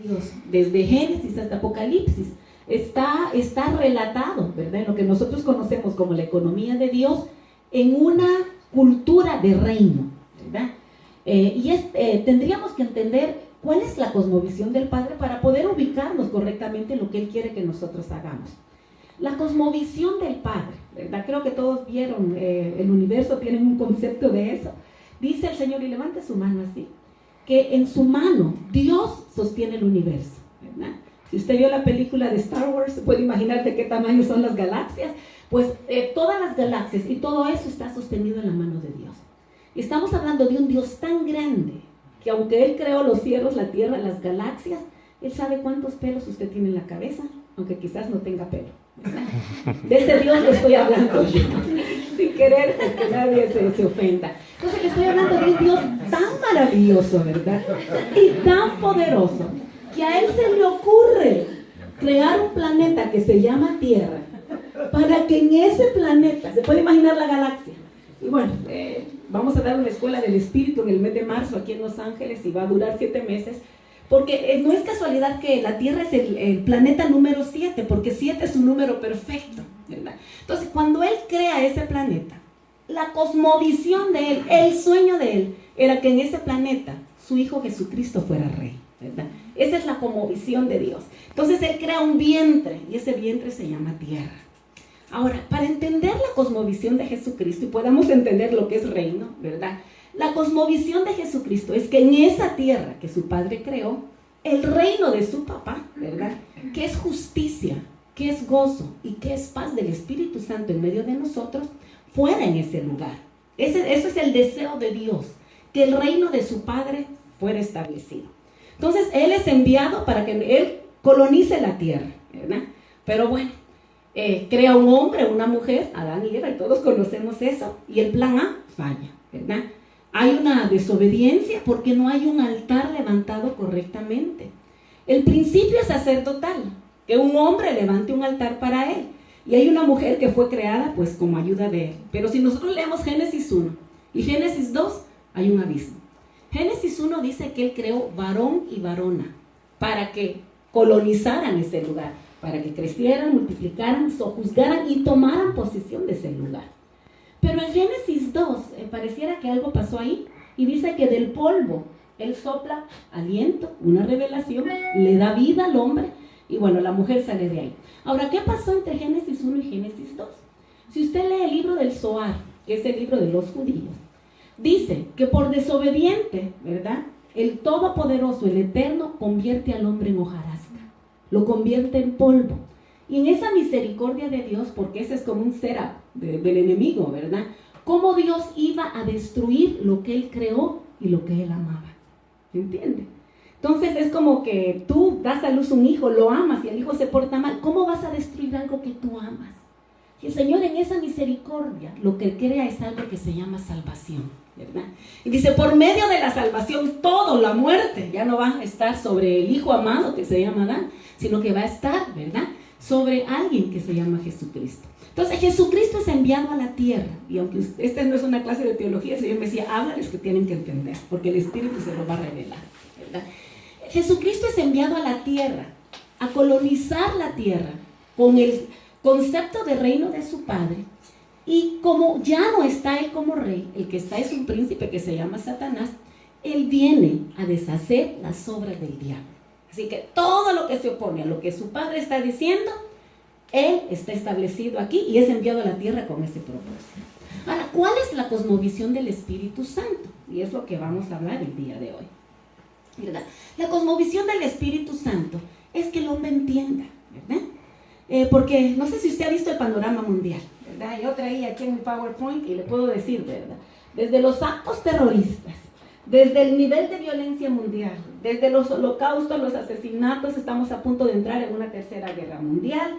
Dios, desde Génesis hasta Apocalipsis, está relatado, ¿verdad? En lo que nosotros conocemos como la economía de Dios, en una cultura de reino, ¿verdad? Tendríamos que entender cuál es la cosmovisión del Padre para poder ubicarnos correctamente en lo que Él quiere que nosotros hagamos. La cosmovisión del Padre, ¿verdad? Creo que todos vieron el universo, tienen un concepto de eso. Dice el Señor, y levante su mano así, que en su mano Dios sostiene el universo, ¿verdad? Si usted vio la película de Star Wars, se puede imaginar de qué tamaño son las galaxias. Pues todas las galaxias y todo eso está sostenido en la mano de Dios. Y estamos hablando de un Dios tan grande que aunque Él creó los cielos, la tierra, las galaxias, Él sabe cuántos pelos usted tiene en la cabeza, aunque quizás no tenga pelo, ¿verdad? De ese Dios le estoy hablando yo, sin querer que nadie se ofenda. Entonces le estoy hablando de un Dios tan maravilloso, ¿verdad? Y tan poderoso, que a Él se le ocurre crear un planeta que se llama Tierra, para que en ese planeta, se puede imaginar la galaxia, y bueno, vamos a dar una escuela del espíritu en el mes de marzo aquí en Los Ángeles y va a durar 7 meses, porque no es casualidad que la Tierra es el planeta número 7, porque 7 es un número perfecto, ¿verdad? Entonces, cuando Él crea ese planeta, la cosmovisión de Él, el sueño de Él, era que en ese planeta su Hijo Jesucristo fuera rey, ¿verdad? Esa es la cosmovisión de Dios. Entonces Él crea un vientre, y ese vientre se llama Tierra. Ahora, para entender la cosmovisión de Jesucristo y podamos entender lo que es reino, ¿verdad? La cosmovisión de Jesucristo es que en esa tierra que su Padre creó, el reino de su papá, ¿verdad? Que es justicia, que es gozo y que es paz del Espíritu Santo en medio de nosotros, fuera en ese lugar. Eso es el deseo de Dios, que el reino de su Padre fuera establecido. Entonces, Él es enviado para que Él colonice la tierra, ¿verdad? Pero bueno, crea un hombre, una mujer, Adán y Eva, y todos conocemos eso, y el plan A falla, ¿verdad? Hay una desobediencia porque no hay un altar levantado correctamente. El principio es sacerdotal, que un hombre levante un altar para él, y hay una mujer que fue creada pues como ayuda de él. Pero si nosotros leemos Génesis 1 y Génesis 2, hay un abismo. Génesis 1 dice que Él creó varón y varona para que colonizaran ese lugar, para que crecieran, multiplicaran, sojuzgaran y tomaran posesión de ese lugar. Pero en Génesis 2 pareciera que algo pasó ahí, y dice que del polvo Él sopla aliento, una revelación, le da vida al hombre, y bueno, la mujer sale de ahí. Ahora, ¿qué pasó entre Génesis 1 y Génesis 2? Si usted lee el libro del Zohar, que es el libro de los judíos, dice que por desobediente, ¿verdad? El Todopoderoso, el Eterno, convierte al hombre en hojarasca, lo convierte en polvo. Y en esa misericordia de Dios, porque ese es como un setup del enemigo, ¿verdad? Cómo Dios iba a destruir lo que Él creó y lo que Él amaba. ¿Entiende? Entonces es como que tú das a luz un hijo, lo amas y el hijo se porta mal. ¿Cómo vas a destruir algo que tú amas? Y el Señor en esa misericordia lo que crea es algo que se llama salvación, ¿verdad? Y dice, por medio de la salvación, todo, la muerte, ya no va a estar sobre el hijo amado que se llama Adán, sino que va a estar, ¿verdad?, sobre alguien que se llama Jesucristo. Entonces Jesucristo es enviado a la tierra, y aunque esta no es una clase de teología, el Señor me decía, háblales que tienen que entender, porque el Espíritu se lo va a revelar, ¿verdad? Jesucristo es enviado a la tierra, a colonizar la tierra, con el concepto de reino de su Padre, y como ya no está Él como rey, el que está es un príncipe que se llama Satanás, Él viene a deshacer las obras del diablo. Así que todo lo que se opone a lo que su Padre está diciendo, Él está establecido aquí y es enviado a la tierra con ese propósito. Ahora, ¿cuál es la cosmovisión del Espíritu Santo? Y es lo que vamos a hablar el día de hoy, ¿verdad? La cosmovisión del Espíritu Santo es que el hombre entienda, ¿verdad? Porque no sé si usted ha visto el panorama mundial, ¿verdad? Yo traía aquí en mi PowerPoint y le puedo decir, ¿verdad? Desde los actos terroristas, desde el nivel de violencia mundial, desde los holocaustos, los asesinatos, estamos a punto de entrar en una tercera guerra mundial,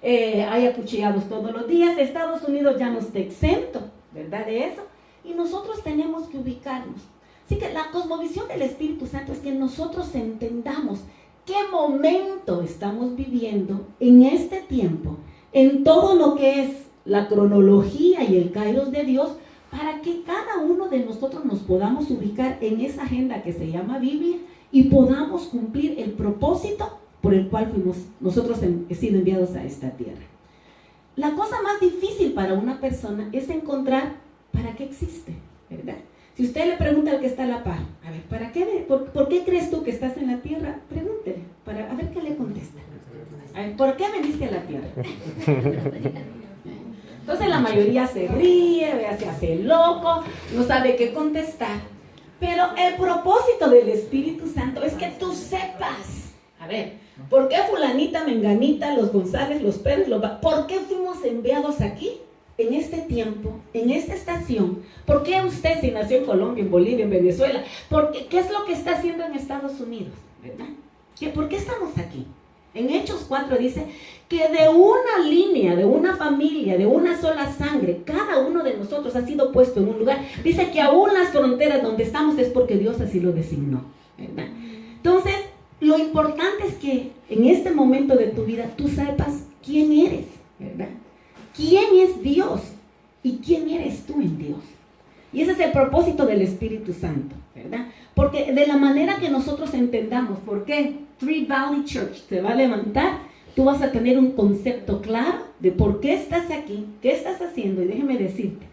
hay acuchillados todos los días, Estados Unidos ya no está exento, ¿verdad?, de eso, y nosotros tenemos que ubicarnos. Así que la cosmovisión del Espíritu Santo es que nosotros entendamos qué momento estamos viviendo en este tiempo, en todo lo que es la cronología y el kairos de Dios, para que cada uno de nosotros nos podamos ubicar en esa agenda que se llama Biblia y podamos cumplir el propósito por el cual nosotros hemos sido enviados a esta tierra. La cosa más difícil para una persona es encontrar para qué existe, ¿verdad? Si usted le pregunta al que está a la par, a ver, ¿por qué crees tú que estás en la tierra? Pregúntele, a ver qué le contesta. A ver, ¿por qué veniste a la tierra? Entonces la mayoría se ríe, se hace loco, no sabe qué contestar. Pero el propósito del Espíritu Santo es que tú sepas, a ver, ¿por qué fulanita, menganita, los González, los Pérez, por qué fuimos enviados aquí? En este tiempo, en esta estación. ¿Por qué usted, si nació en Colombia, en Bolivia, en Venezuela? ¿Qué es lo que está haciendo en Estados Unidos? ¿Verdad? ¿Por qué estamos aquí? En Hechos 4 dice que de una línea, de una familia, de una sola sangre, cada uno de nosotros ha sido puesto en un lugar. Dice que aún las fronteras donde estamos es porque Dios así lo designó, ¿verdad? Entonces, lo importante es que en este momento de tu vida tú sepas quién eres, ¿verdad? ¿Quién es Dios? ¿Y quién eres tú en Dios? Y ese es el propósito del Espíritu Santo, ¿verdad? Porque de la manera que nosotros entendamos por qué Three Valley Church se va a levantar, tú vas a tener un concepto claro de por qué estás aquí, qué estás haciendo. Y déjeme decirte,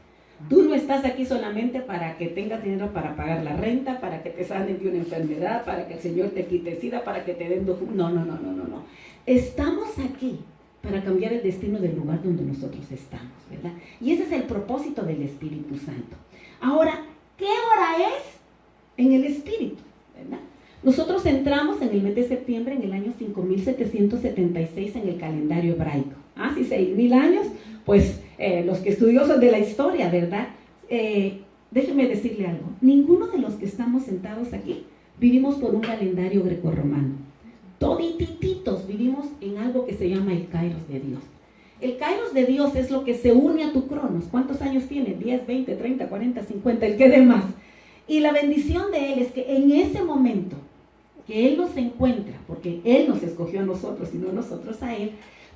tú no estás aquí solamente para que tengas dinero para pagar la renta, para que te sanen de una enfermedad, para que el Señor te quite sida, para que te den no. Estamos aquí para cambiar el destino del lugar donde nosotros estamos, ¿verdad? Y ese es el propósito del Espíritu Santo. Ahora, ¿qué hora es en el Espíritu? ¿Verdad? Nosotros entramos en el mes de septiembre en el año 5776 en el calendario hebraico. Hace 6000 años, pues los que estudiosos de la historia, ¿verdad? Déjenme decirle algo. Ninguno de los que estamos sentados aquí vivimos por un calendario grecorromano. Todititos vivimos en algo que se llama el Kairos de Dios. El Kairos de Dios es lo que se une a tu Cronos. ¿Cuántos años tiene? 10, 20, 30, 40, 50, el que dé más. Y la bendición de Él es que en ese momento que Él nos encuentra, porque Él nos escogió a nosotros y no nosotros a Él,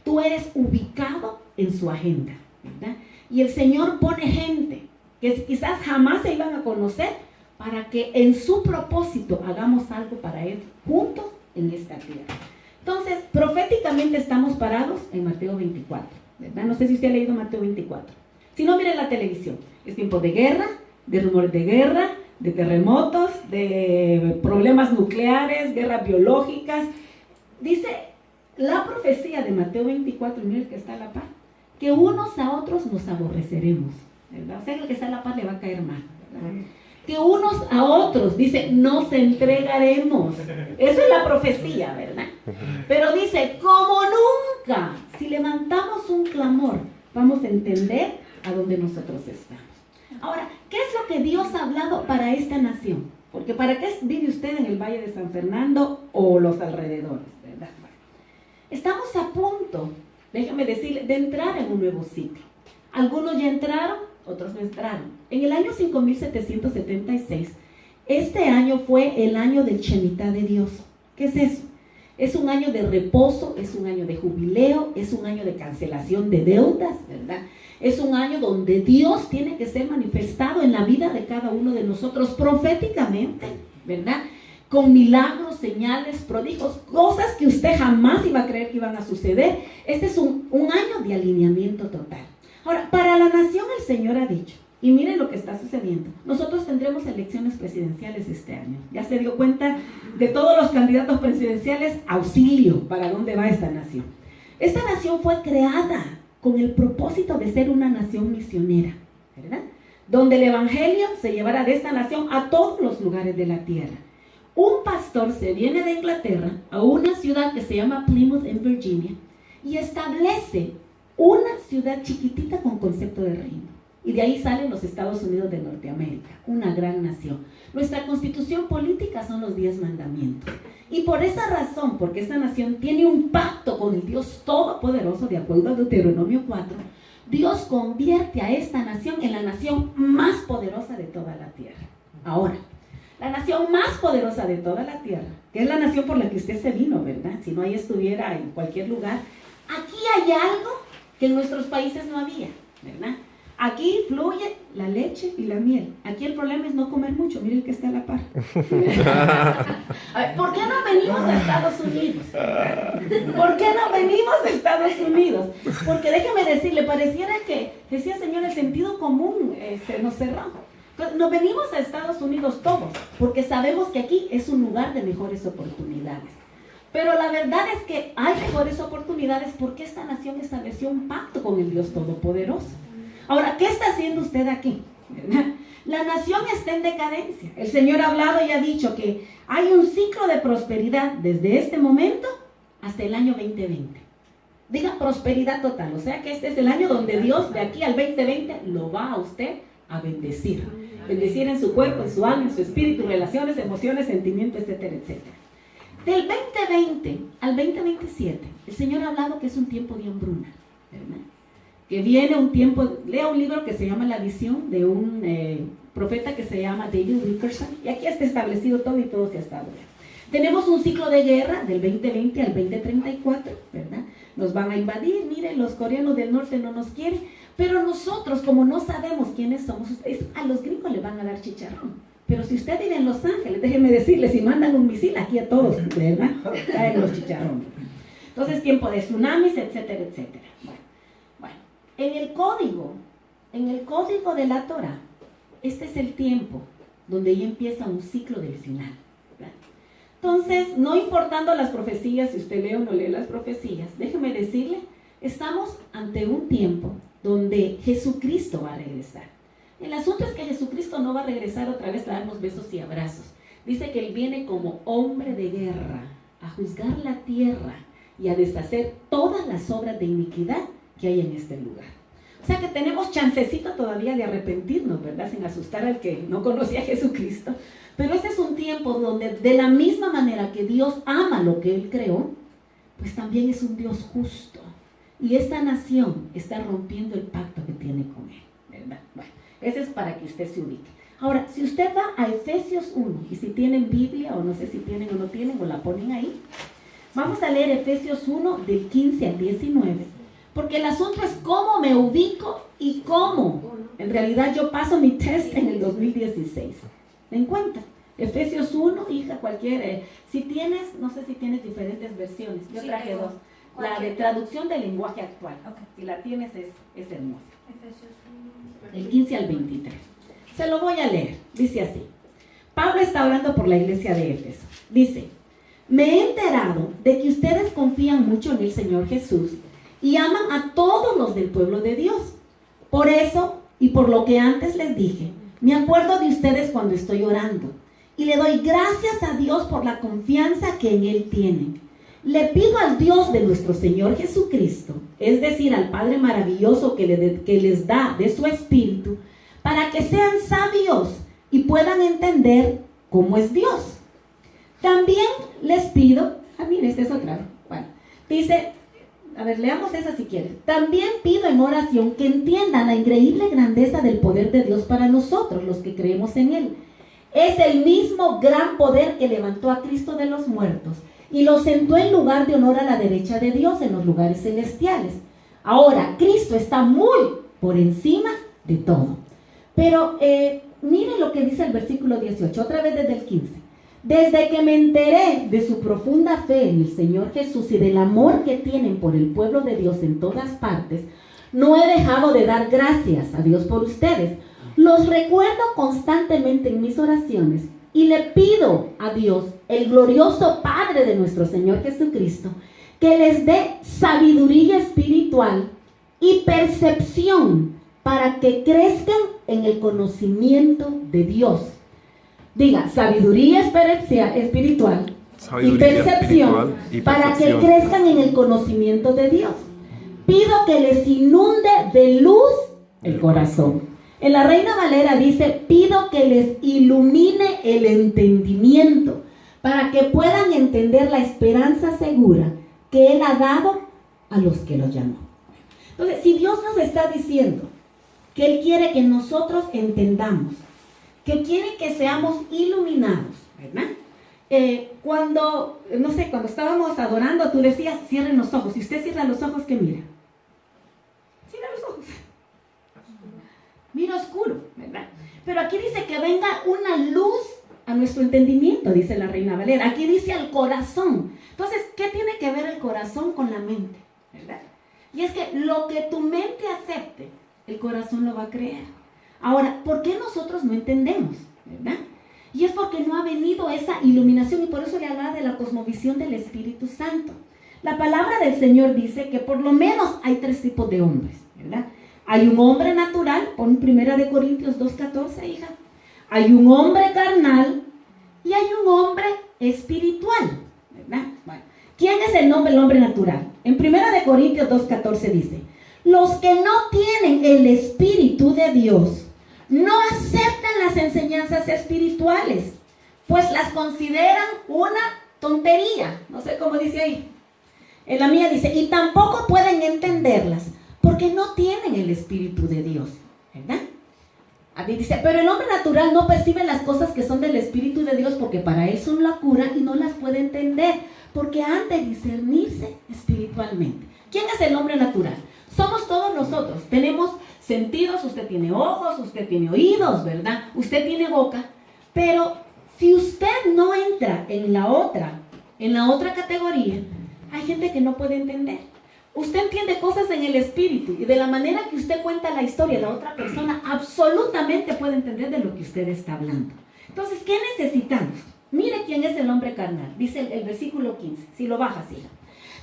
tú eres ubicado en su agenda, ¿verdad? Y el Señor pone gente que quizás jamás se iban a conocer para que en su propósito hagamos algo para Él juntos en esta tierra. Entonces, proféticamente estamos parados en Mateo 24, ¿verdad? No sé si usted ha leído Mateo 24. Si no, mire la televisión. Es tiempo de guerra, de rumores de guerra, de terremotos, de problemas nucleares, guerras biológicas. Dice la profecía de Mateo 24, mire el que está a la par, que unos a otros nos aborreceremos, ¿verdad? O sea, el que está a la par le va a caer mal, ¿verdad? Que unos a otros, dice, nos entregaremos. Eso es la profecía, ¿verdad? Pero dice, como nunca, si levantamos un clamor, vamos a entender a dónde nosotros estamos. Ahora, ¿qué es lo que Dios ha hablado para esta nación? Porque ¿para qué vive usted en el Valle de San Fernando o los alrededores, verdad? Estamos a punto, déjame decirle, de entrar en un nuevo ciclo. Algunos ya entraron, otros no entraron. En el año 5776, este año fue el año del Shemitah de Dios. ¿Qué es eso? Es un año de reposo, es un año de jubileo, es un año de cancelación de deudas, ¿verdad? Es un año donde Dios tiene que ser manifestado en la vida de cada uno de nosotros proféticamente, ¿verdad? Con milagros, señales, prodigios, cosas que usted jamás iba a creer que iban a suceder. Este es un año de alineamiento total. Ahora, para la nación el Señor ha dicho, y miren lo que está sucediendo, nosotros tendremos elecciones presidenciales este año. Ya se dio cuenta de todos los candidatos presidenciales, auxilio, para dónde va esta nación. Esta nación fue creada con el propósito de ser una nación misionera, ¿verdad? Donde el evangelio se llevará de esta nación a todos los lugares de la tierra. Un pastor se viene de Inglaterra a una ciudad que se llama Plymouth en Virginia y establece una ciudad chiquitita con concepto de reino. Y de ahí salen los Estados Unidos de Norteamérica, una gran nación. Nuestra constitución política son los 10 mandamientos. Y por esa razón, porque esta nación tiene un pacto con el Dios Todopoderoso, de acuerdo a Deuteronomio 4, Dios convierte a esta nación en la nación más poderosa de toda la tierra. Ahora, la nación más poderosa de toda la tierra, que es la nación por la que usted se vino, ¿verdad? Si no, ahí estuviera en cualquier lugar. Aquí hay algo que en nuestros países no había, ¿verdad? Aquí fluye la leche y la miel. Aquí el problema es no comer mucho. Mire el que está a la par. A ver, ¿por qué no venimos a Estados Unidos? ¿Por qué no venimos a Estados Unidos? Porque déjeme decirle, pareciera que, decía Señor, el sentido común se nos cerró. Nos venimos a Estados Unidos todos, porque sabemos que aquí es un lugar de mejores oportunidades. Pero la verdad es que hay mejores oportunidades porque esta nación estableció un pacto con el Dios Todopoderoso. Ahora, ¿qué está haciendo usted aquí? ¿Verdad? La nación está en decadencia. El Señor ha hablado y ha dicho que hay un ciclo de prosperidad desde este momento hasta el año 2020. Diga prosperidad total, o sea que este es el año donde Dios de aquí al 2020 lo va a usted a bendecir. Bendecir en su cuerpo, en su alma, en su espíritu, relaciones, emociones, sentimientos, etcétera, etcétera. Del 2020 al 2027, el Señor ha hablado que es un tiempo de hambruna, ¿verdad? Que viene un tiempo, lea un libro que se llama La Visión, de un profeta que se llama David Wilkerson, y aquí está establecido todo y todo se ha estado bien. Tenemos un ciclo de guerra del 2020 al 2034, ¿verdad? Nos van a invadir, miren, los coreanos del norte no nos quieren, pero nosotros, como no sabemos quiénes somos, a los gringos le van a dar chicharrón. Pero si usted vive en Los Ángeles, déjeme decirle, si mandan un misil aquí a todos, ¿verdad? Caen los chicharrones. Entonces, tiempo de tsunamis, etcétera, etcétera. Bueno, en el código de la Torah, este es el tiempo donde ya empieza un ciclo del final, ¿verdad? Entonces, no importando las profecías, si usted lee o no lee las profecías, déjeme decirle, estamos ante un tiempo donde Jesucristo va a regresar. El asunto es que Jesucristo no va a regresar otra vez a darnos besos y abrazos. Dice que Él viene como hombre de guerra a juzgar la tierra y a deshacer todas las obras de iniquidad que hay en este lugar. O sea que tenemos chancecito todavía de arrepentirnos, ¿verdad? Sin asustar al que no conocía a Jesucristo. Pero este es un tiempo donde de la misma manera que Dios ama lo que Él creó, pues también es un Dios justo. Y esta nación está rompiendo el pacto que tiene con Él, ¿verdad? Bueno, ese es para que usted se ubique. Ahora, si usted va a Efesios 1, y si tienen Biblia, o no sé si tienen o no tienen, o la ponen ahí, vamos a leer Efesios 1 del 15 al 19, porque el asunto es cómo me ubico y cómo, en realidad yo paso mi test en el 2016. ¿Me encuentran? Efesios 1, hija, cualquiera, si tienes, no sé si tienes diferentes versiones, yo traje dos. La de traducción del lenguaje actual. Okay. Si la tienes es hermosa. Del 15 al 23. Se lo voy a leer. Dice así. Pablo está hablando por la iglesia de Éfeso. Dice, me he enterado de que ustedes confían mucho en el Señor Jesús y aman a todos los del pueblo de Dios. Por eso, y por lo que antes les dije, me acuerdo de ustedes cuando estoy orando y le doy gracias a Dios por la confianza que en Él tienen. Le pido al Dios de nuestro Señor Jesucristo, es decir, al Padre maravilloso que les da de su Espíritu, para que sean sabios y puedan entender cómo es Dios. También les pido, mire, esta es otra, bueno, dice, a ver, leamos esa si quieren. También pido en oración que entiendan la increíble grandeza del poder de Dios para nosotros, los que creemos en Él. Es el mismo gran poder que levantó a Cristo de los muertos y lo sentó en lugar de honor a la derecha de Dios en los lugares celestiales. Ahora, Cristo está muy por encima de todo. Pero miren lo que dice el versículo 18, otra vez desde el 15. Desde que me enteré de su profunda fe en el Señor Jesús y del amor que tienen por el pueblo de Dios en todas partes, no he dejado de dar gracias a Dios por ustedes. Los recuerdo constantemente en mis oraciones. Y le pido a Dios, el glorioso Padre de nuestro Señor Jesucristo, que les dé sabiduría espiritual y percepción para que crezcan en el conocimiento de Dios. Diga, sabiduría espiritual y percepción para que crezcan en el conocimiento de Dios. Pido que les inunde de luz el corazón. En la Reina Valera dice, pido que les ilumine el entendimiento para que puedan entender la esperanza segura que Él ha dado a los que lo llamó. Entonces, si Dios nos está diciendo que Él quiere que nosotros entendamos, que quiere que seamos iluminados, ¿verdad? Cuando estábamos adorando, tú decías, cierren los ojos. Si usted cierra los ojos, ¿qué mira? Cierra los ojos. mira oscuro, ¿verdad? Pero aquí dice que venga una luz a nuestro entendimiento, dice la Reina Valera. Aquí dice al corazón. Entonces, ¿qué tiene que ver el corazón con la mente? ¿Verdad? Y es que lo que tu mente acepte, el corazón lo va a creer. Ahora, ¿por qué nosotros no entendemos? ¿Verdad? Y es porque no ha venido esa iluminación, y por eso le hablaba de la cosmovisión del Espíritu Santo. La palabra del Señor dice que por lo menos hay 3 tipos de hombres, ¿verdad? Hay un hombre natural, pon 1 Corintios 2:14, hija. Hay un hombre carnal y hay un hombre espiritual, ¿verdad? Bueno, ¿quién es el hombre natural? En 1 Corintios 2:14 dice: los que no tienen el Espíritu de Dios no aceptan las enseñanzas espirituales, pues las consideran una tontería. No sé cómo dice ahí. En la mía dice, y tampoco pueden entenderlas, porque no tienen el Espíritu de Dios, ¿verdad? A mí dice, pero el hombre natural no percibe las cosas que son del Espíritu de Dios, porque para él son locura y no las puede entender, porque han de discernirse espiritualmente. ¿Quién es el hombre natural? Somos todos nosotros. Tenemos sentidos, usted tiene ojos, usted tiene oídos, ¿verdad? Usted tiene boca, pero si usted no entra en la otra categoría, hay gente que no puede entender. Usted entiende cosas en el espíritu y de la manera que usted cuenta la historia, la otra persona absolutamente puede entender de lo que usted está hablando. Entonces, ¿qué necesitamos? Mire quién es el hombre carnal. Dice el versículo 15, si lo bajas, hija.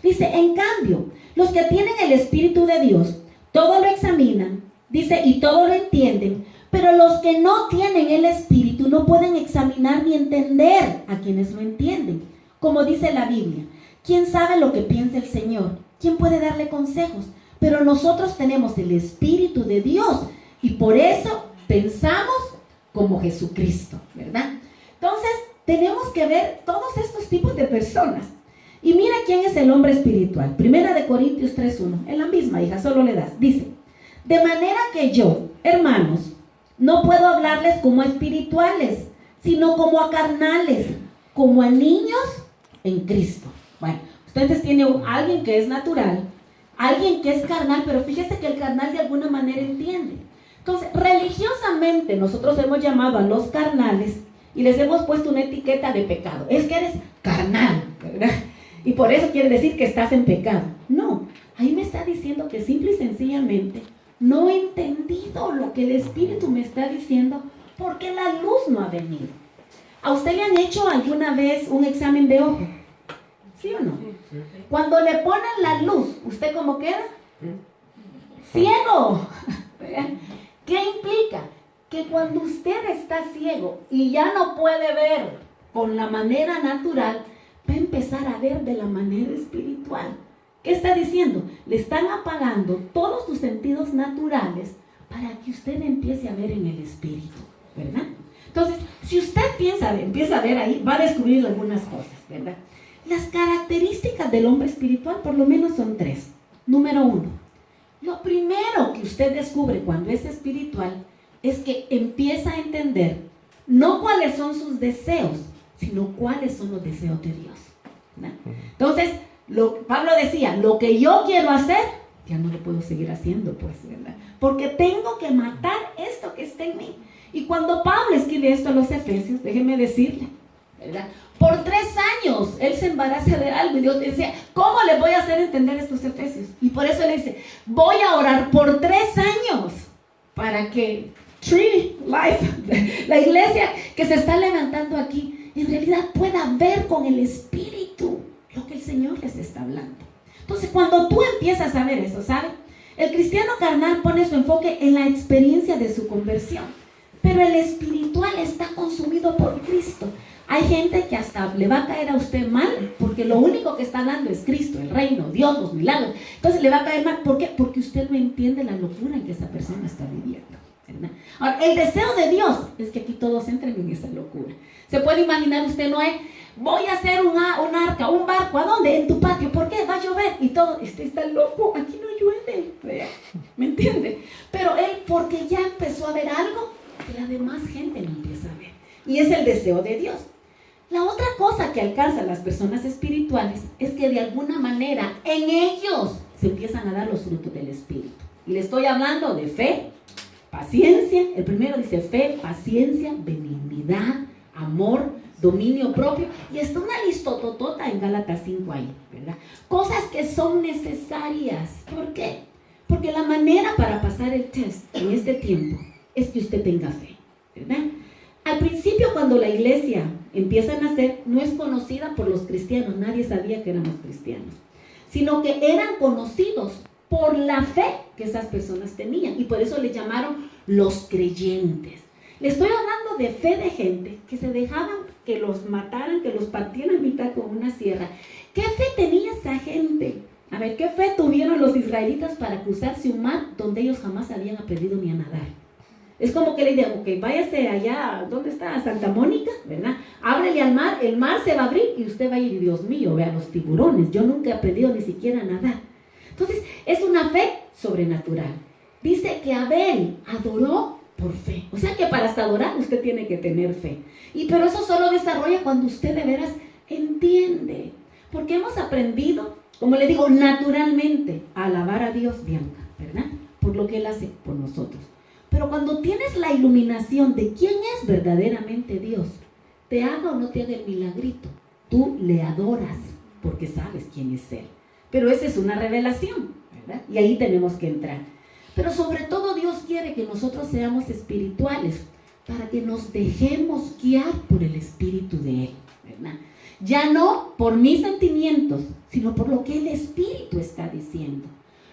Dice, en cambio, los que tienen el Espíritu de Dios, todo lo examinan, dice, y todo lo entienden, pero los que no tienen el Espíritu no pueden examinar ni entender a quienes lo entienden. Como dice la Biblia, ¿quién sabe lo que piensa el Señor? ¿Quién puede darle consejos? Pero nosotros tenemos el Espíritu de Dios y por eso pensamos como Jesucristo, ¿verdad? Entonces, tenemos que ver todos estos tipos de personas. Y mira quién es el hombre espiritual. 1 Corintios 3:1. En la misma, hija, solo le das. Dice, de manera que yo, hermanos, no puedo hablarles como a espirituales, sino como a carnales, como a niños en Cristo. Bueno, entonces tiene alguien que es natural, alguien que es carnal, pero fíjese que el carnal de alguna manera entiende. Entonces, religiosamente nosotros hemos llamado a los carnales y les hemos puesto una etiqueta de pecado. Es que eres carnal, ¿verdad? Y por eso quiere decir que estás en pecado. No, ahí me está diciendo que simple y sencillamente no he entendido lo que el Espíritu me está diciendo porque la luz no ha venido. ¿A usted le han hecho alguna vez un examen de ojo? ¿Sí o no? Cuando le ponen la luz, ¿usted cómo queda? Ciego. ¿Qué implica? Que cuando usted está ciego y ya no puede ver con la manera natural, va a empezar a ver de la manera espiritual. ¿Qué está diciendo? Le están apagando todos sus sentidos naturales para que usted empiece a ver en el espíritu, ¿verdad? Entonces, si usted empieza a ver ahí, va a descubrir algunas cosas, ¿verdad? Las características del hombre espiritual por lo menos son 3. Número 1, lo primero que usted descubre cuando es espiritual es que empieza a entender no cuáles son sus deseos, sino cuáles son los deseos de Dios, ¿verdad? Entonces, Pablo decía, lo que yo quiero hacer, ya no lo puedo seguir haciendo, pues, ¿verdad? Porque tengo que matar esto que está en mí. Y cuando Pablo escribe esto a los Efesios, déjeme decirle, ¿verdad? Por 3 años él se embaraza de algo y Dios decía, ¿cómo le voy a hacer entender estos Efesios? Y por eso le dice, voy a orar por 3 años para que Tree Life, la iglesia que se está levantando aquí, en realidad pueda ver con el Espíritu lo que el Señor les está hablando. Entonces, cuando tú empiezas a ver eso, ¿sabes? El cristiano carnal pone su enfoque en la experiencia de su conversión, pero el espiritual está consumido por Cristo. Hay gente que hasta le va a caer a usted mal, porque lo único que está dando es Cristo, el reino, Dios, los milagros. Entonces le va a caer mal. ¿Por qué? Porque usted no entiende la locura en que esa persona está viviendo, ¿verdad? Ahora, el deseo de Dios es que aquí todos entren en esa locura. Se puede imaginar usted, Noé, voy a hacer un arca, un barco, ¿a dónde? En tu patio. ¿Por qué? Va a llover. Y todo, está loco, aquí no llueve. ¿Me entiende? Pero él, porque ya empezó a ver algo que la demás gente no empieza a ver. Y es el deseo de Dios. La otra cosa que alcanzan las personas espirituales es que de alguna manera en ellos se empiezan a dar los frutos del Espíritu. Y le estoy hablando de fe, paciencia. El primero dice fe, paciencia, benignidad, amor, dominio propio. Y está una listototota en Gálatas 5 ahí, ¿verdad? Cosas que son necesarias. ¿Por qué? Porque la manera para pasar el test en este tiempo es que usted tenga fe, ¿verdad? Al principio, cuando la iglesia empieza a nacer, no es conocida por los cristianos, nadie sabía que éramos cristianos, sino que eran conocidos por la fe que esas personas tenían, y por eso les llamaron los creyentes. Le estoy hablando de fe de gente que se dejaban que los mataran, que los partieran a mitad con una sierra. ¿Qué fe tenía esa gente? A ver, ¿qué fe tuvieron los israelitas para cruzarse un mar donde ellos jamás habían aprendido ni a nadar? Es como que le digan, ok, váyase allá, ¿dónde está? Santa Mónica, ¿verdad? Ábrele al mar, el mar se va a abrir y usted va a ir, Dios mío, vea los tiburones, yo nunca he aprendido ni siquiera a nadar. Entonces, es una fe sobrenatural. Dice que Abel adoró por fe. O sea que para hasta adorar usted tiene que tener fe. Pero eso solo desarrolla cuando usted de veras entiende. Porque hemos aprendido, como le digo, naturalmente a alabar a Dios, Bianca, ¿verdad? Por lo que Él hace por nosotros. Pero cuando tienes la iluminación de quién es verdaderamente Dios, te haga o no te haga el milagrito, tú le adoras porque sabes quién es Él. Pero esa es una revelación, ¿verdad? Y ahí tenemos que entrar. Pero sobre todo Dios quiere que nosotros seamos espirituales para que nos dejemos guiar por el Espíritu de Él, ¿verdad? Ya no por mis sentimientos, sino por lo que el Espíritu está diciendo.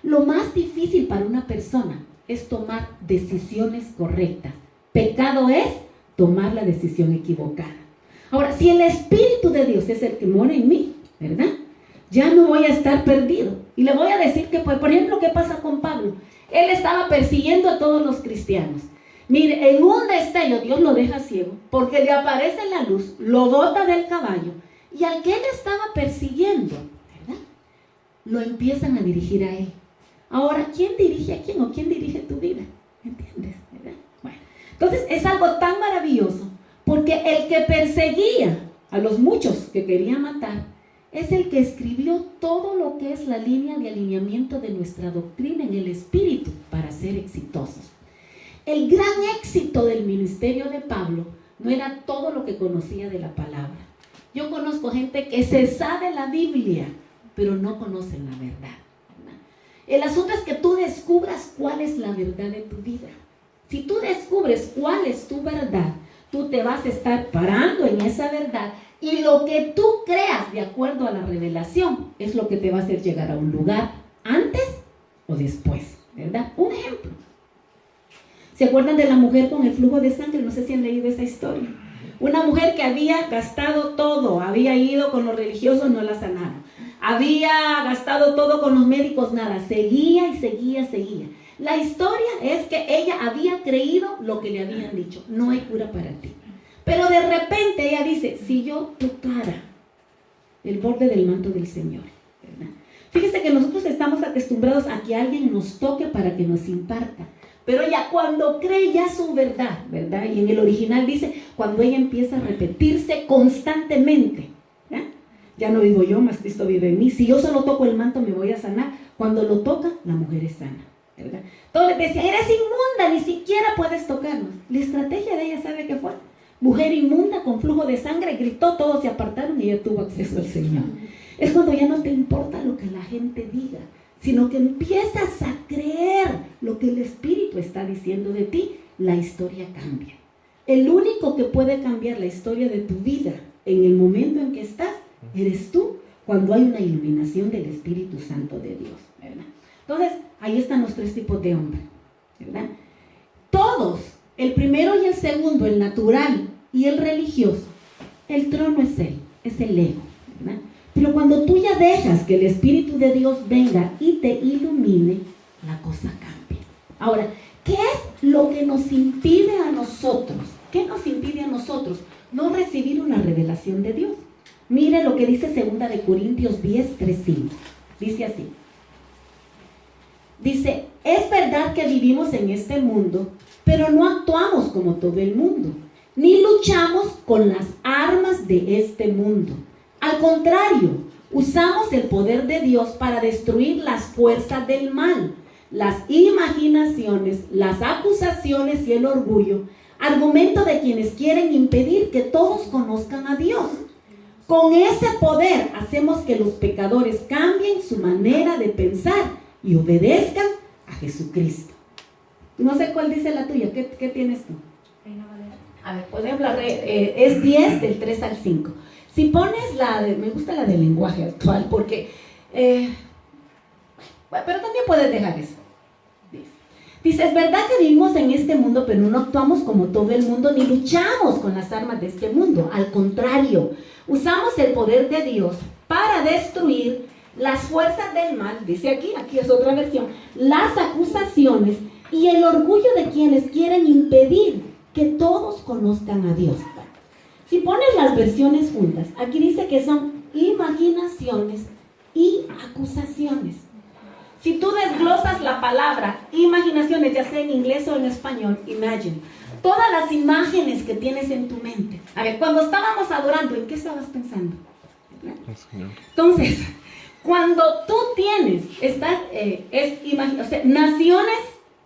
Lo más difícil para una persona es tomar decisiones correctas. Pecado es tomar la decisión equivocada. Ahora, si el Espíritu de Dios es el que mora en mí, ¿verdad? Ya no voy a estar perdido. Y le voy a decir que, por ejemplo, ¿qué pasa con Pablo? Él estaba persiguiendo a todos los cristianos. Mire, en un destello Dios lo deja ciego, porque le aparece la luz, lo bota del caballo, y al que él estaba persiguiendo, ¿verdad?, lo empiezan a dirigir a él. Ahora, ¿quién dirige a quién o quién dirige tu vida? ¿Entiendes? ¿Verdad? Bueno, entonces es algo tan maravilloso, porque el que perseguía a los muchos que quería matar, es el que escribió todo lo que es la línea de alineamiento de nuestra doctrina en el Espíritu para ser exitosos. El gran éxito del ministerio de Pablo no era todo lo que conocía de la palabra. Yo conozco gente que se sabe la Biblia, pero no conocen la verdad. El asunto es que tú descubras cuál es la verdad de tu vida. Si tú descubres cuál es tu verdad, tú te vas a estar parando en esa verdad, y lo que tú creas de acuerdo a la revelación es lo que te va a hacer llegar a un lugar antes o después, ¿verdad? Un ejemplo. ¿Se acuerdan de la mujer con el flujo de sangre? No sé si han leído esa historia. Una mujer que había gastado todo, había ido con los religiosos, no la sanaron. Había gastado todo con los médicos, nada. Seguía y seguía, seguía. La historia es que ella había creído lo que le habían dicho. No hay cura para ti. Pero de repente ella dice, si yo tocara el borde del manto del Señor, ¿verdad? Fíjese que nosotros estamos acostumbrados a que alguien nos toque para que nos imparta. Pero ella cuando cree ya su verdad, ¿verdad? Y en el original dice, cuando ella empieza a repetirse constantemente, ¿verdad? Ya no vivo yo, más Cristo vive en mí. Si yo solo toco el manto me voy a sanar. Cuando lo toca, la mujer es sana, ¿verdad? Todos le decían, eres inmunda, ni siquiera puedes tocarnos. La estrategia de ella, ¿sabe qué fue? Mujer inmunda con flujo de sangre, gritó, todos se apartaron y ella tuvo acceso al Señor. Es cuando ya no te importa lo que la gente diga, sino que empiezas a creer lo que el Espíritu está diciendo de ti, la historia cambia. El único que puede cambiar la historia de tu vida en el momento en que estás, eres tú, cuando hay una iluminación del Espíritu Santo de Dios, ¿verdad? Entonces, ahí están los tres tipos de hombres, ¿verdad? Todos, el primero y el segundo, el natural y el religioso, el trono es él, es el ego, ¿verdad? Pero cuando tú ya dejas que el Espíritu de Dios venga y te ilumine, la cosa cambia. Ahora, ¿qué es lo que nos impide a nosotros? ¿Qué nos impide a nosotros no recibir una revelación de Dios? Mire lo que dice 2 de Corintios 10, 3, 5. Dice así. Dice, es verdad que vivimos en este mundo, pero no actuamos como todo el mundo, ni luchamos con las armas de este mundo. Al contrario, usamos el poder de Dios para destruir las fuerzas del mal. las imaginaciones, las acusaciones y el orgullo, argumento de quienes quieren impedir que todos conozcan a Dios. Con ese poder hacemos que los pecadores cambien su manera de pensar y obedezcan a Jesucristo. No sé cuál dice la tuya. ¿Qué tienes tú? A ver, por ejemplo, es 10 del 3 al 5. Si pones me gusta la del lenguaje actual porque, pero también puedes dejar eso. Dice, es verdad que vivimos en este mundo, pero no actuamos como todo el mundo, ni luchamos con las armas de este mundo. Al contrario, usamos el poder de Dios para destruir las fuerzas del mal, dice aquí es otra versión, las acusaciones y el orgullo de quienes quieren impedir que todos conozcan a Dios. Si pones las versiones juntas, aquí dice que son imaginaciones y acusaciones. Si tú desglosas la palabra imaginaciones, ya sea en inglés o en español, imagine, todas las imágenes que tienes en tu mente. A ver, cuando estábamos adorando, ¿en qué estabas pensando? Entonces, cuando tú tienes naciones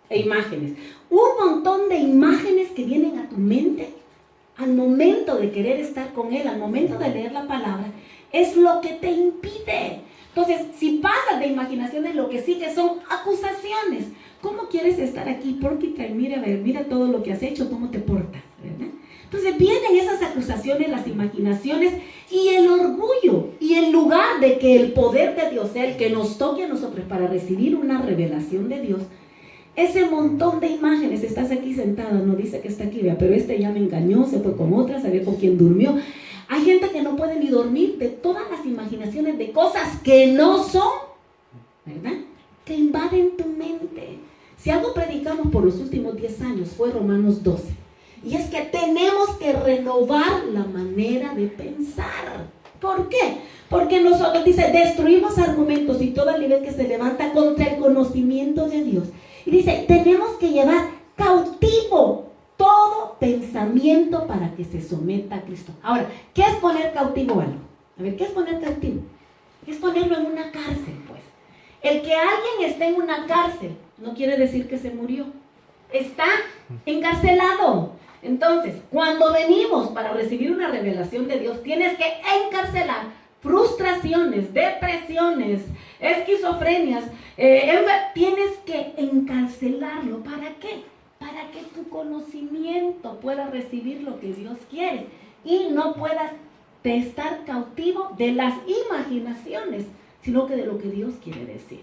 e imágenes, un montón de imágenes que vienen a tu mente al momento de querer estar con Él, al momento de leer la palabra, es lo que te impide. Entonces, si pasas de imaginaciones, lo que sigue son acusaciones. ¿Cómo quieres estar aquí? Porque mira todo lo que has hecho, cómo te portas, ¿verdad? Entonces vienen esas acusaciones, las imaginaciones y el orgullo. Y en lugar de que el poder de Dios sea el que nos toque a nosotros para recibir una revelación de Dios, ese montón de imágenes, estás aquí sentado, no dice que está aquí, vea, pero este ya me engañó, se fue con otra, sabía con quién durmió. Hay gente que no puede ni dormir de todas las imaginaciones de cosas que no son, ¿verdad? Que invaden tu mente. Si algo predicamos por los últimos 10 años fue Romanos 12. Y es que tenemos que renovar la manera de pensar. ¿Por qué? Porque nosotros, dice, destruimos argumentos y toda nivel que se levanta contra el conocimiento de Dios. Y dice, tenemos que llevar cautivo todo pensamiento para que se someta a Cristo. Ahora, ¿qué es poner cautivo algo? A ver, ¿qué es poner cautivo? Es ponerlo en una cárcel, pues. El que alguien esté en una cárcel no quiere decir que se murió. Está encarcelado. Entonces, cuando venimos para recibir una revelación de Dios, tienes que encarcelar frustraciones, depresiones, esquizofrenias. Tienes que encarcelarlo. ¿Para qué? Para que tu conocimiento pueda recibir lo que Dios quiere y no puedas estar cautivo de las imaginaciones, sino que de lo que Dios quiere decir.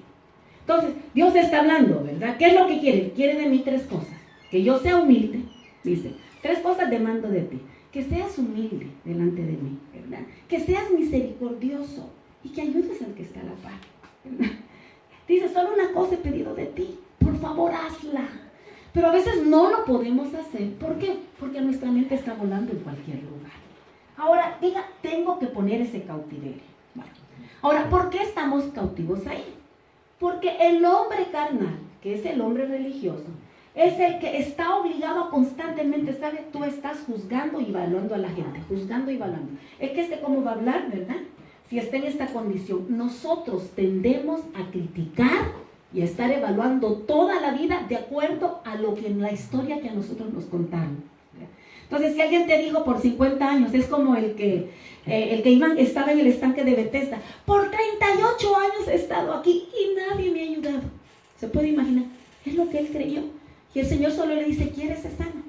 Entonces, Dios está hablando, ¿verdad? ¿Qué es lo que quiere? Quiere de mí 3 cosas. Que yo sea humilde, dice, 3 cosas demando de ti. Que seas humilde delante de mí, ¿verdad? Que seas misericordioso y que ayudes al que está a la par, ¿verdad? Dice, solo una cosa he pedido de ti, por favor hazla. Pero a veces no lo podemos hacer. ¿Por qué? Porque nuestra mente está volando en cualquier lugar. Ahora, diga, tengo que poner ese cautiverio. Bueno, ahora, ¿por qué estamos cautivos ahí? Porque el hombre carnal, que es el hombre religioso, es el que está obligado constantemente, ¿sabes? Tú estás juzgando y evaluando a la gente, juzgando y evaluando. Es que cómo va a hablar, ¿verdad? Si está en esta condición, nosotros tendemos a criticar y a estar evaluando toda la vida de acuerdo a lo que en la historia que a nosotros nos contaron. Entonces, si alguien te dijo por 50 años, es como el que estaba en el estanque de Bethesda, por 38 años he estado aquí y nadie me ha ayudado. ¿Se puede imaginar? Es lo que él creyó. Y el Señor solo le dice, ¿quieres ser sano?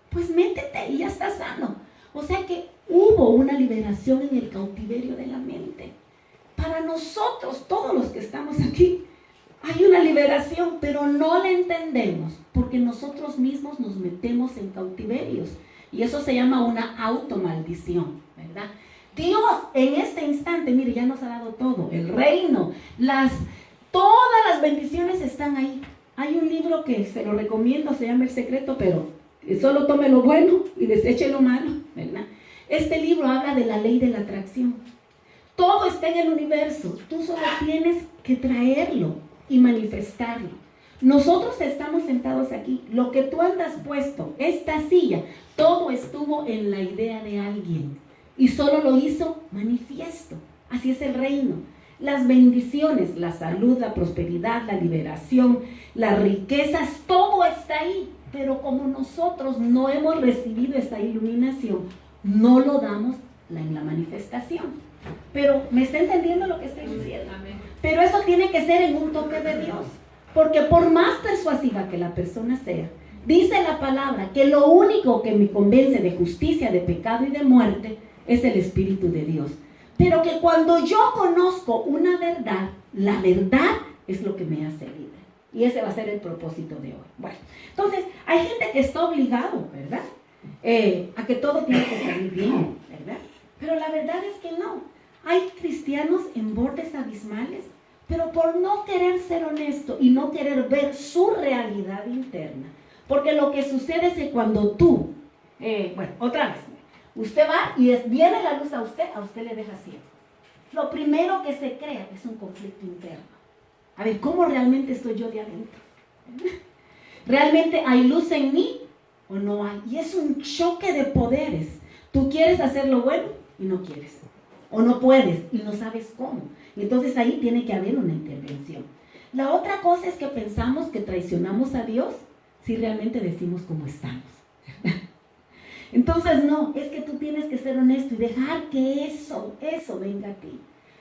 Pues métete y ya estás sano. O sea que hubo una liberación en el cautiverio de la mente. Para nosotros, todos los que estamos aquí, hay una liberación, pero no la entendemos porque nosotros mismos nos metemos en cautiverios y eso se llama una automaldición, ¿verdad? Dios en este instante, mire, ya nos ha dado todo, el reino, todas las bendiciones están ahí. Hay un libro que se lo recomiendo, se llama El Secreto, pero solo tome lo bueno y deseche lo malo, ¿verdad? Este libro habla de la ley de la atracción. Todo está en el universo, tú solo tienes que traerlo y manifestarlo. Nosotros estamos sentados aquí, lo que tú andas puesto, esta silla, todo estuvo en la idea de alguien y solo lo hizo manifiesto. Así es el reino. Las bendiciones, la salud, la prosperidad, la liberación, las riquezas, todo está ahí. Pero como nosotros no hemos recibido esa iluminación, no lo damos en la manifestación. Pero, ¿me está entendiendo lo que estoy diciendo? Pero eso tiene que ser en un toque de Dios. Porque por más persuasiva que la persona sea, dice la palabra que lo único que me convence de justicia, de pecado y de muerte es el Espíritu de Dios. Pero que cuando yo conozco una verdad, la verdad es lo que me hace libre. Y ese va a ser el propósito de hoy. Bueno, entonces, hay gente que está obligado, ¿verdad? A que todo tiene que salir bien, ¿verdad? Pero la verdad es que no. Hay cristianos en bordes abismales, pero por no querer ser honesto y no querer ver su realidad interna. Porque lo que sucede es que cuando tú, bueno, otra vez, usted va y viene la luz a usted le deja ciego. Lo primero que se crea es un conflicto interno. A ver, ¿cómo realmente estoy yo de adentro? ¿Realmente hay luz en mí o no hay? Y es un choque de poderes. Tú quieres hacer lo bueno y no quieres. O no puedes y no sabes cómo. Y entonces ahí tiene que haber una intervención. La otra cosa es que pensamos que traicionamos a Dios si realmente decimos cómo estamos. Entonces no, es que tú tienes que ser honesto y dejar que eso venga a ti.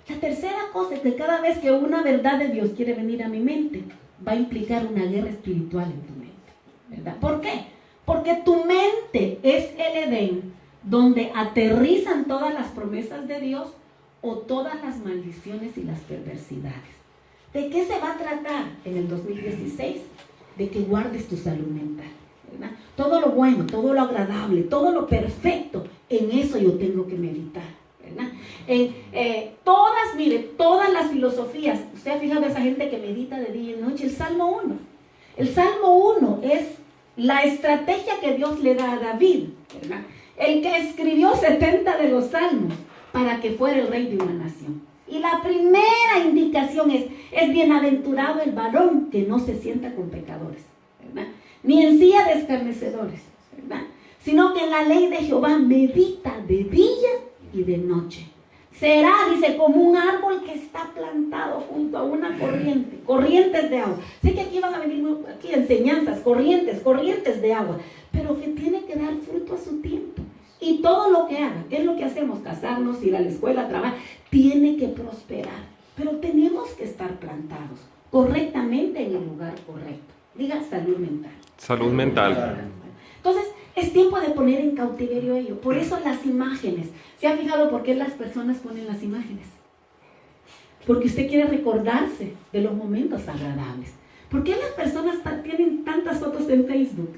La tercera cosa es que cada vez que una verdad de Dios quiere venir a mi mente, va a implicar una guerra espiritual en tu mente, ¿verdad? ¿Por qué? Porque tu mente es el Edén donde aterrizan todas las promesas de Dios o todas las maldiciones y las perversidades. ¿De qué se va a tratar en el 2016? De que guardes tu salud mental, ¿verdad? Todo lo bueno, todo lo agradable, todo lo perfecto, en eso yo tengo que meditar, ¿verdad? Todas las filosofías, usted ha fijado a esa gente que medita de día y noche. El Salmo 1 es la estrategia que Dios le da a David, ¿verdad? El que escribió 70 de los salmos para que fuera el rey de una nación. Y la primera indicación es bienaventurado el varón que no se sienta con pecadores, ¿verdad? Ni en silla de escarnecedores, ¿verdad? Sino que en la ley de Jehová medita de día y de noche. Será, dice, como un árbol que está plantado junto a una corriente, corrientes de agua. Sé que aquí van a venir aquí enseñanzas, corrientes de agua, pero que tiene que dar fruto a su tiempo. Y todo lo que haga, ¿qué es lo que hacemos? Casarnos, ir a la escuela, trabajar, tiene que prosperar. Pero tenemos que estar plantados correctamente en el lugar correcto. Diga salud mental. Salud mental. Entonces, es tiempo de poner en cautiverio ello. Por eso las imágenes. ¿Se ha fijado por qué las personas ponen las imágenes? Porque usted quiere recordarse de los momentos agradables. ¿Por qué las personas tienen tantas fotos en Facebook?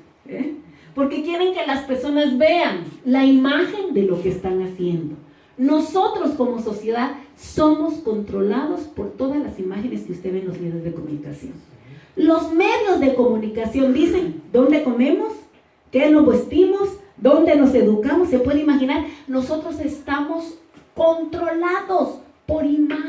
Porque quieren que las personas vean la imagen de lo que están haciendo. Nosotros como sociedad somos controlados por todas las imágenes que usted ve en los medios de comunicación. Los medios de comunicación dicen dónde comemos, qué nos vestimos, dónde nos educamos. Se puede imaginar, nosotros estamos controlados por imágenes.